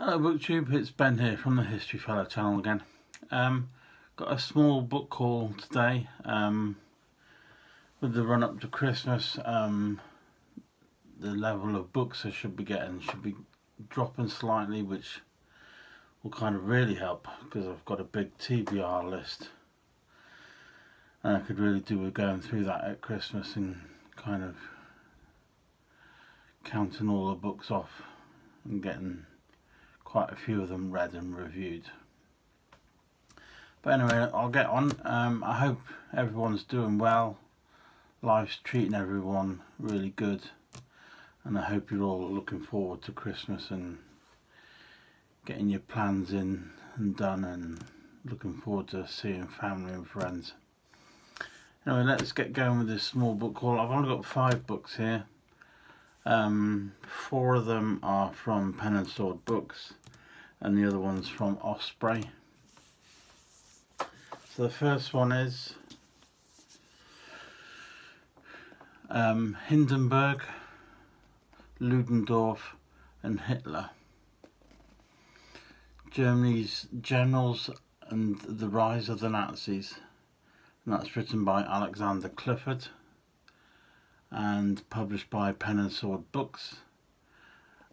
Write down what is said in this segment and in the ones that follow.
Hello BookTube, it's Ben here from the History Fellow channel again. Got a small book haul today. With the run up to Christmas, the level of books I should be getting should be dropping slightly, which will kind of really help because I've got a big TBR list and I could really do with going through that at Christmas and kind of counting all the books off and getting quite a few of them read and reviewed. But anyway, I'll get on. I hope everyone's doing well. Life's treating everyone really good, and I hope you're all looking forward to Christmas and getting your plans in and done and looking forward to seeing family and friends. Anyway, let's get going with this small book haul. I've only got 5 books here. 4 of them are from Pen and Sword Books and the other one's from Osprey. So the first one is Hindenburg, Ludwigendorff and Hitler. Germany's Generals and the Rise of the Nazis, and that's written by Alexander Clifford and published by Pen and Sword Books.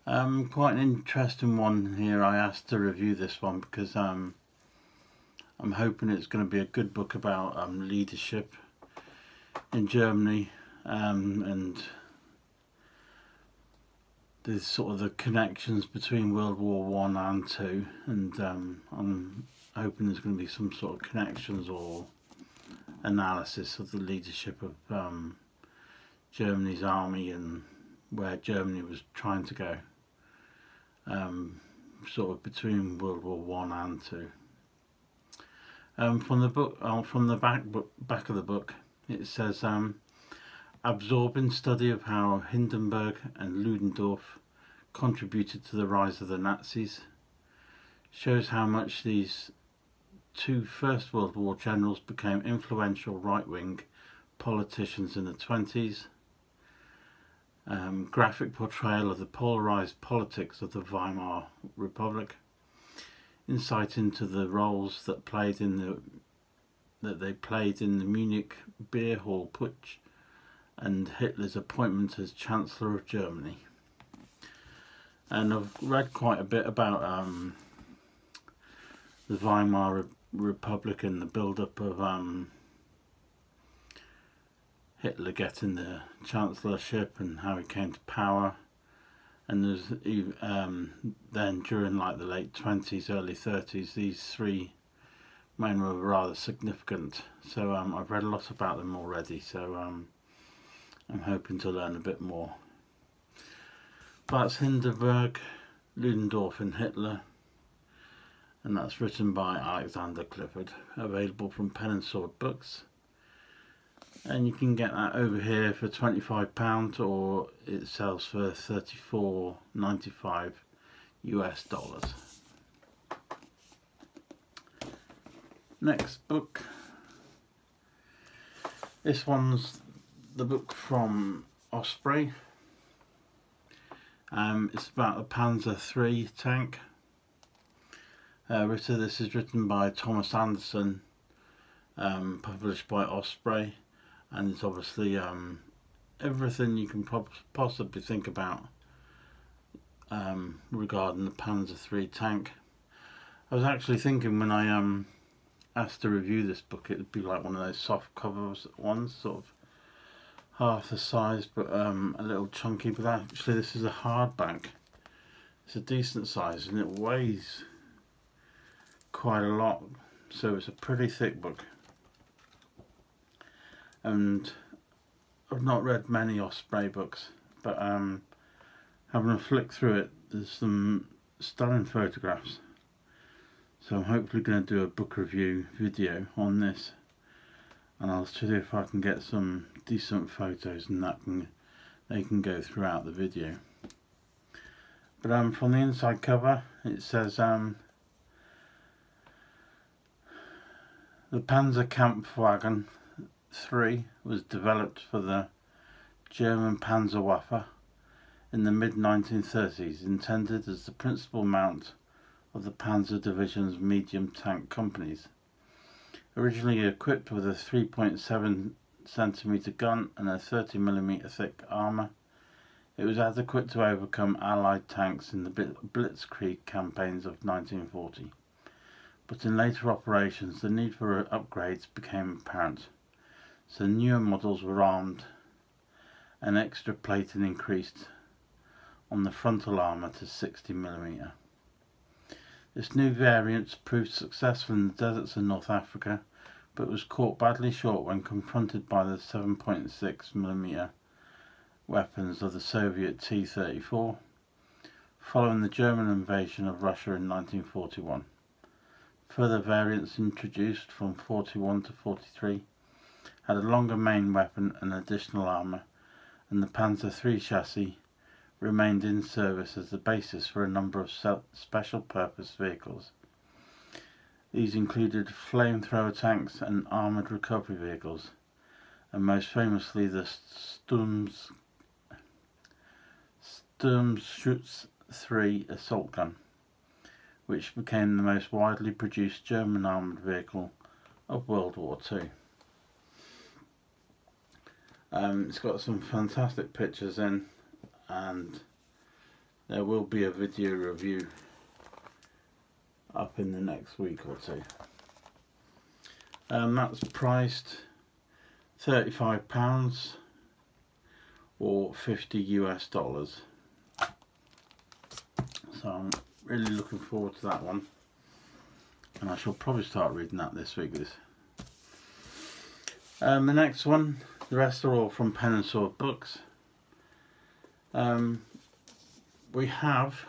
Quite an interesting one here. I asked to review this one because I'm hoping it's going to be a good book about leadership in Germany, and there's sort of the connections between World War I and II, and I'm hoping there's going to be some sort of connections or analysis of the leadership of Germany's army and where Germany was trying to go, sort of between World War I and II. From the book, from the back of the book, it says absorbing study of how Hindenburg and Ludwigendorff contributed to the rise of the Nazis shows how much these 2 First World War generals became influential right-wing politicians in the 20s. Graphic portrayal of the polarised politics of the Weimar Republic, insight into the roles that they played in the Munich beer hall putsch and Hitler's appointment as Chancellor of Germany. And I've read quite a bit about the Weimar Republic and the build-up of Hitler getting the chancellorship and how he came to power, and there's then during like the late 20s, early 30s, these 3 men were rather significant. So I've read a lot about them already, so I'm hoping to learn a bit more. But that's Hindenburg, Ludwigendorff and Hitler, and that's written by Alexander Clifford, available from Pen and Sword Books. And you can get that over here for £25, or it sells for $34.95 US dollars. Next book. This one's the book from Osprey. It's about the Panzer III Tank. This is written by Thomas Anderson, published by Osprey. And it's obviously everything you can possibly think about regarding the Panzer III Tank. I was actually thinking when I asked to review this book, it would be like one of those soft covers ones, sort of half the size but a little chunky, but actually this is a hardback. It's a decent size and it weighs quite a lot, so it's a pretty thick book. And I've not read many Osprey books, but having a flick through it, there's some stunning photographs. So I'm hopefully going to do a book review video on this, and I'll see if I can get some decent photos and they can go throughout the video. But from the inside cover, it says the Panzer Kampfwagen 3 was developed for the German Panzerwaffe in the mid-1930s, intended as the principal mount of the Panzer Division's medium tank companies. Originally equipped with a 3.7cm gun and a 30mm thick armour, it was adequate to overcome Allied tanks in the Blitzkrieg campaigns of 1940. But in later operations, the need for upgrades became apparent, so newer models were armed and extra plating increased on the frontal armour to 60mm. This new variant proved successful in the deserts of North Africa, but was caught badly short when confronted by the 7.6mm weapons of the Soviet T-34 following the German invasion of Russia in 1941. Further variants introduced from 41 to 43 had a longer main weapon and additional armour, and the Panzer III chassis remained in service as the basis for a number of special purpose vehicles. These included flamethrower tanks and armoured recovery vehicles, and most famously the Sturmschutz III assault gun, which became the most widely produced German armoured vehicle of World War II. It's got some fantastic pictures in, and there will be a video review up in the next week or two. That's priced £35 or $50 US. So I'm really looking forward to that one, and I shall probably start reading that this week. The next one, the rest are all from Pen and Sword Books. We have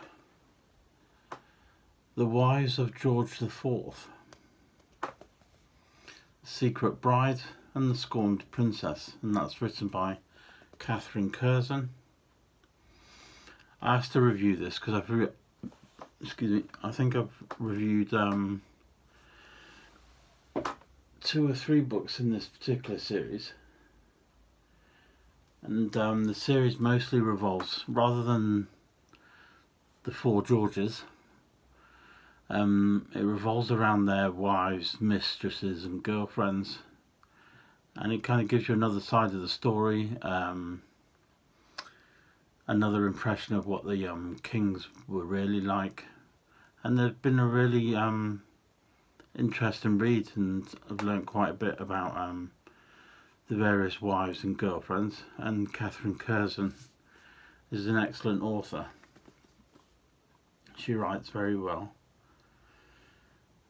The Wives of George IV, The Secret Bride and the Scorned Princess, and that's written by Catherine Curzon. I have to review this because I think I've reviewed 2 or 3 books in this particular series, and the series mostly revolves, rather than the 4 Georges, it revolves around their wives, mistresses and girlfriends, and it kind of gives you another side of the story, another impression of what the kings were really like. And they've been a really interesting read, and I've learnt quite a bit about the various wives and girlfriends, and Catherine Curzon is an excellent author. She writes very well.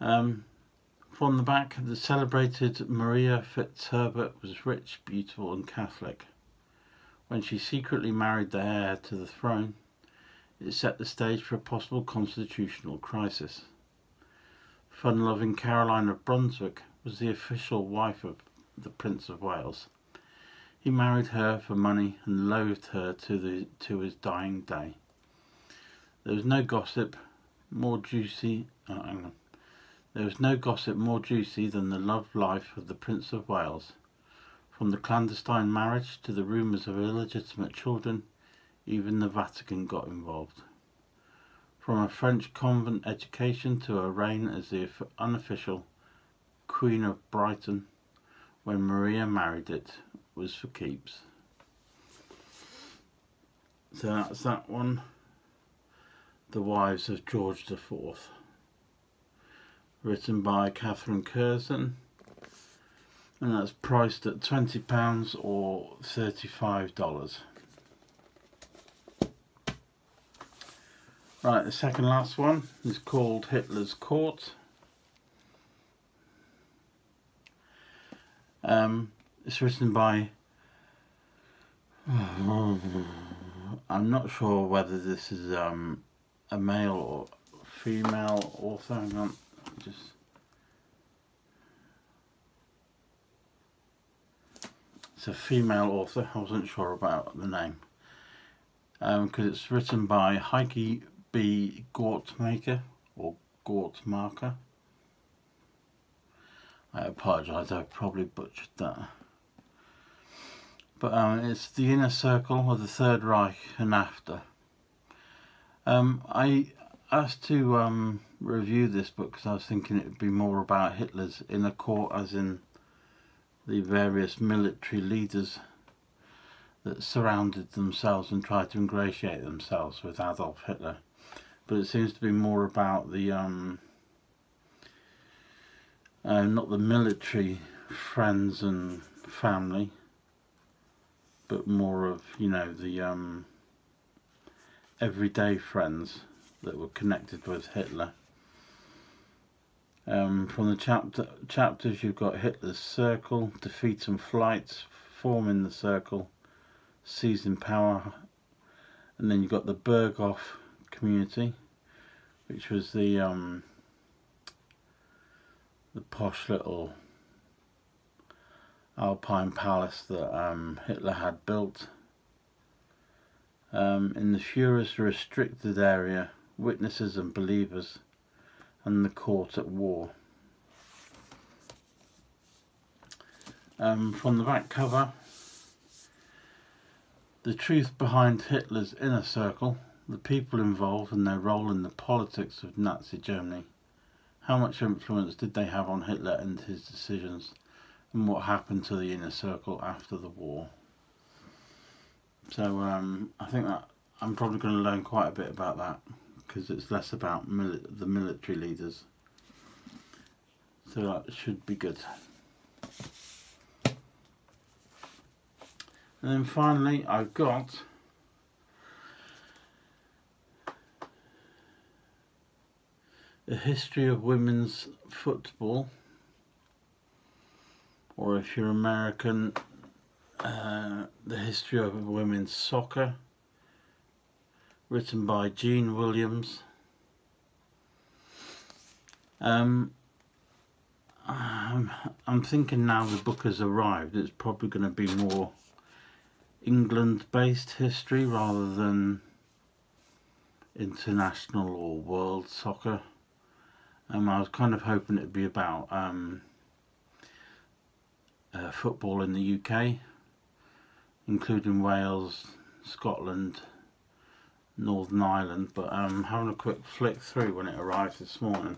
From the back, the celebrated Maria Fitzherbert was rich, beautiful and Catholic. When she secretly married the heir to the throne, it set the stage for a possible constitutional crisis. Fun-loving Caroline of Brunswick was the official wife of the Prince of Wales. He married her for money and loathed her to his dying day. There was no gossip more juicy than the love life of the Prince of Wales. From the clandestine marriage to the rumours of illegitimate children, even the Vatican got involved. From a French convent education to her reign as the unofficial Queen of Brighton, when Maria married it, was for keeps. So that's that one. The Wives of George IV. Written by Catherine Curzon. And that's priced at £20 or $35. Right, the second last one is called Hitler's Court. It's written by I'm not sure whether this is a male or female author. Hang on, it's a female author. I wasn't sure about the name because it's written by Heike B. Gortmaker or Gortmarker. I apologise, I probably butchered that. But it's the inner circle of the Third Reich and after. I asked to review this book because I was thinking it would be more about Hitler's inner court, as in the various military leaders that surrounded themselves and tried to ingratiate themselves with Adolf Hitler. But it seems to be more about the not the military friends and family, but more of, you know, the everyday friends that were connected with Hitler. From the chapters you've got Hitler's Circle, Defeat and Flight, Forming the Circle, Seizing Power, and then you've got the Berghof community, which was the posh little Alpine palace that Hitler had built. In the Führer's restricted area, Witnesses and Believers, and the Court at War. From the back cover, the truth behind Hitler's inner circle, the people involved and their role in the politics of Nazi Germany. How much influence did they have on Hitler and his decisions, and what happened to the inner circle after the war? So I think that I'm probably going to learn quite a bit about that, because it's less about the military leaders. So that should be good. And then finally I've got The History of Women's Football, or if you're American, The History of Women's Soccer, written by Jean Williams. I'm thinking now the book has arrived, it's probably going to be more England-based history rather than international or world soccer. I was kind of hoping it'd be about football in the UK, including Wales, Scotland, Northern Ireland, but having a quick flick through when it arrived this morning,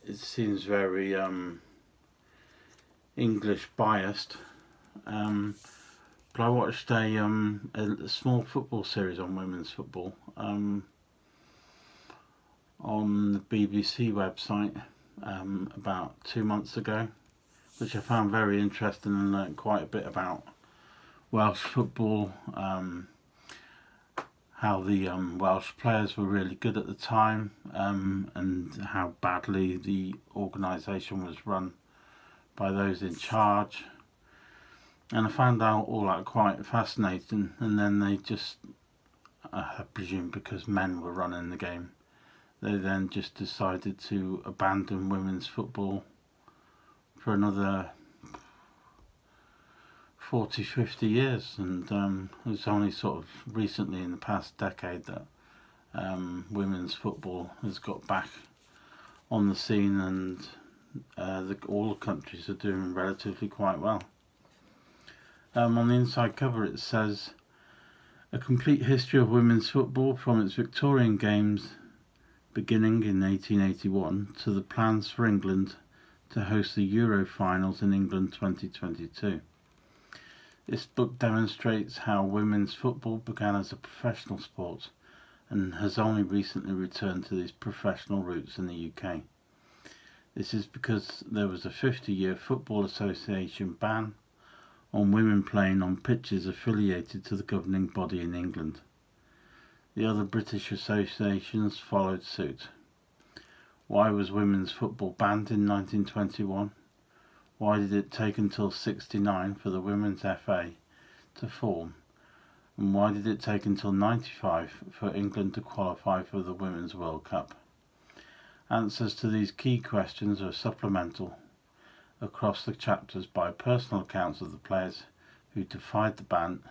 it seems very English biased. But I watched a small football series on women's football on the BBC website about 2 months ago, which I found very interesting and learnt quite a bit about Welsh football, how the Welsh players were really good at the time, and how badly the organisation was run by those in charge. And I found out all that quite fascinating, and then they just, I presume because men were running the game, they then just decided to abandon women's football for another 40-50 years, and it's only sort of recently in the past decade that women's football has got back on the scene, and all the countries are doing relatively quite well. On the inside cover it says, "A complete history of women's football from its Victorian games beginning in 1881 to the plans for England to host the Euro finals in England 2022. This book demonstrates how women's football began as a professional sport and has only recently returned to these professional roots in the UK. This is because there was a 50-year Football Association ban on women playing on pitches affiliated to the governing body in England. The other British associations followed suit. Why was women's football banned in 1921? Why did it take until '69 for the Women's FA to form? And why did it take until '95 for England to qualify for the Women's World Cup?" Answers to these key questions are supplemental across the chapters by personal accounts of the players who defied the ban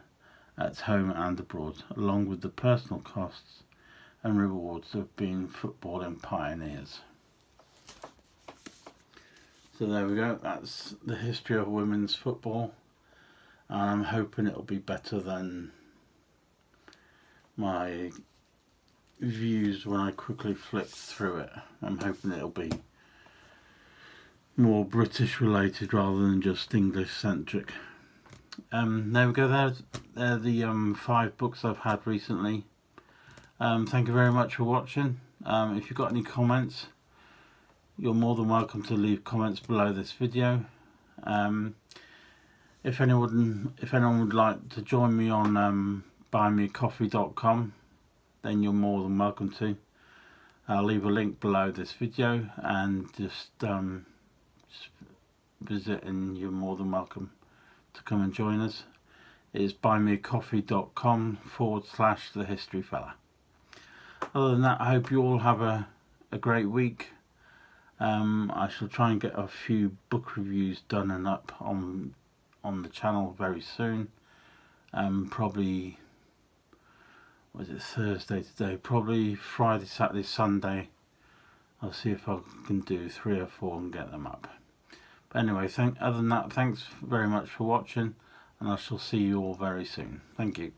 at home and abroad, along with the personal costs and rewards of being footballing pioneers. So there we go, that's the history of women's football. I'm hoping it'll be better than my views when I quickly flick through it. I'm hoping it'll be more British related rather than just English centric. There we go, they're the 5 books I've had recently. Thank you very much for watching. If you've got any comments, you're more than welcome to leave comments below this video. If anyone would like to join me on buymeacoffee.com, then you're more than welcome to. I'll leave a link below this video, and just visit, and you're more than welcome to come and join us. It's buymeacoffee.com/thehistoryfella. Other than that, I hope you all have a great week. I shall try and get a few book reviews done and up on the channel very soon. Probably, was it Thursday today? Probably Friday, Saturday, Sunday. I'll see if I can do 3 or 4 and get them up. But anyway, other than that, thanks very much for watching, and I shall see you all very soon. Thank you.